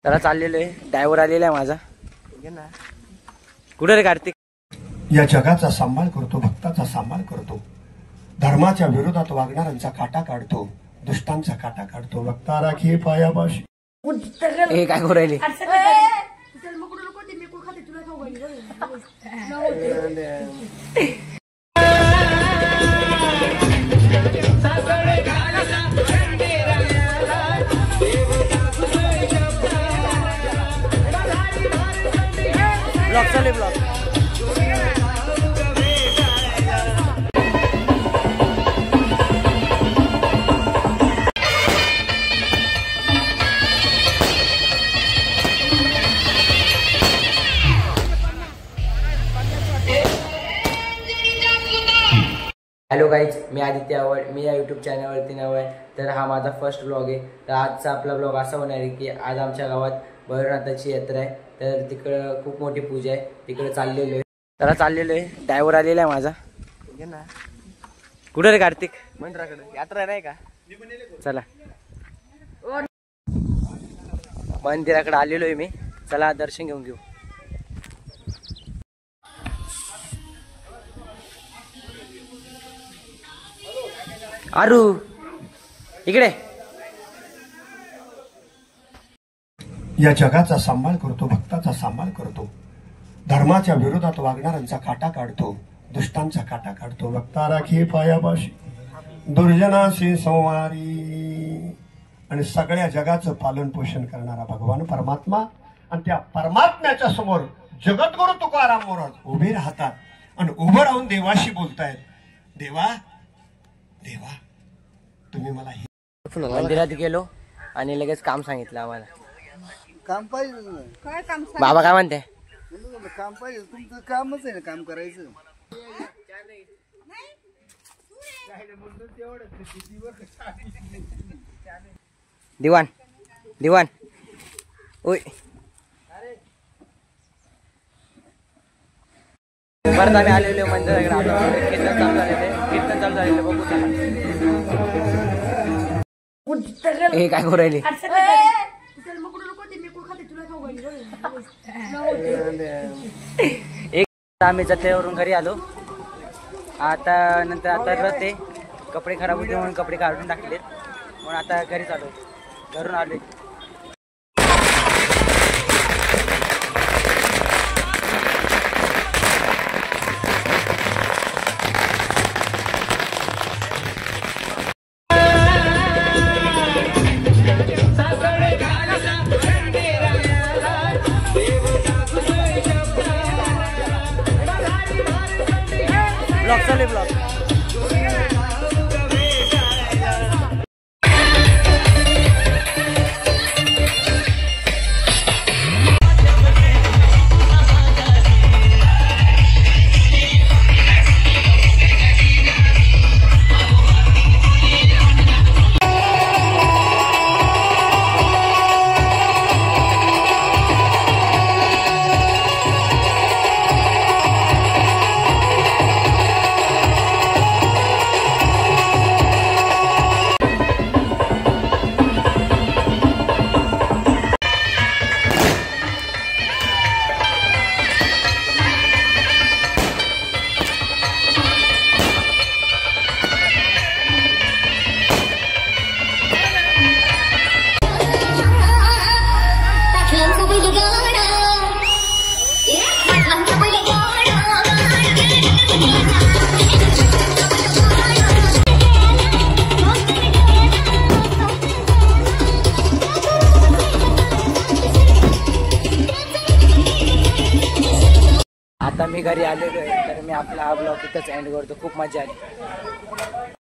त्याला चाललेलो आहे, ड्रायव्हर आलेला आहे माझा. कुठे रे कार्तिक? या जगाचा सांभाळ करतो, भक्ताचा सांभाळ करतो, धर्माच्या विरोधात वागणाऱ्यांचा काटा काढतो, दुष्टांचा काटा काढतो. भक्ता राखी पायापाशी. हे काय करू राहिले? ब्लॉग चालू ब्लॉग. हॅलो गाईज, मी आदित्य आवड. मी या यूट्यूब चॅनलवरती नव आहे, तर हा माझा फर्स्ट ब्लॉग आहे. तर आजचा आपला ब्लॉग असा होणार आहे की आज आमच्या गावात भैरवनाथाची यात्रा आहे. तर तिकडं खूप मोठी पूजा आहे, तिकडे चाललेलो आहे. त्याला चाललेलो आहे, ड्रायव्हर आलेला आहे माझा. कुठे रे कार्तिक? मंदिराकडे यात्रा नाही का? चला मंदिराकडे आलेलो आहे मी. चला दर्शन घेऊन घेऊ. आरू इकडे. या जगाचा सांभाळ करतो, भक्ताचा सांभाळ करतो, धर्माच्या विरोधात वागणाऱ्यांचा काटा काढतो, दुष्टांचा काटा काढतो. भक्ता राखी पायापाशी, दुर्जनाशी संवारी. आणि सगळ्या जगाचं पालन पोषण करणारा भगवान परमात्मा. आणि त्या परमात्म्याच्या समोर जगद्गुरु तुकाराम महाराज उभे राहतात आणि उभं राहून देवाशी बोलतायत. देवा देवा तुम्ही मला. मंदिरात गेलो आणि लगेच काम सांगितलं आम्हाला. काम पाहिजे काय काम? बाबा काय म्हणते? काम पाहिजे, तुमचं कामच आहे ना काम करायचं. दिवाण दिवाण ओय. परत आम्ही आलेलो मंदिराकडे. आता कीर्तन चालू झालेले बघू. हे काय करू राहिले? एक आम्ही जत्रेवरून घरी आलो. आता नंतर आता रथ आहे, कपडे खराब होते म्हणून कपडे काढून टाकलेत, म्हणून आता घरीच आलो. घरून आले. ब्लॉग चालू ब्लॉग. आता मी घरी आलेलो आहे, तर मी आपला हा ब्लॉग इथंच एंड करतो. खूप मजा आली.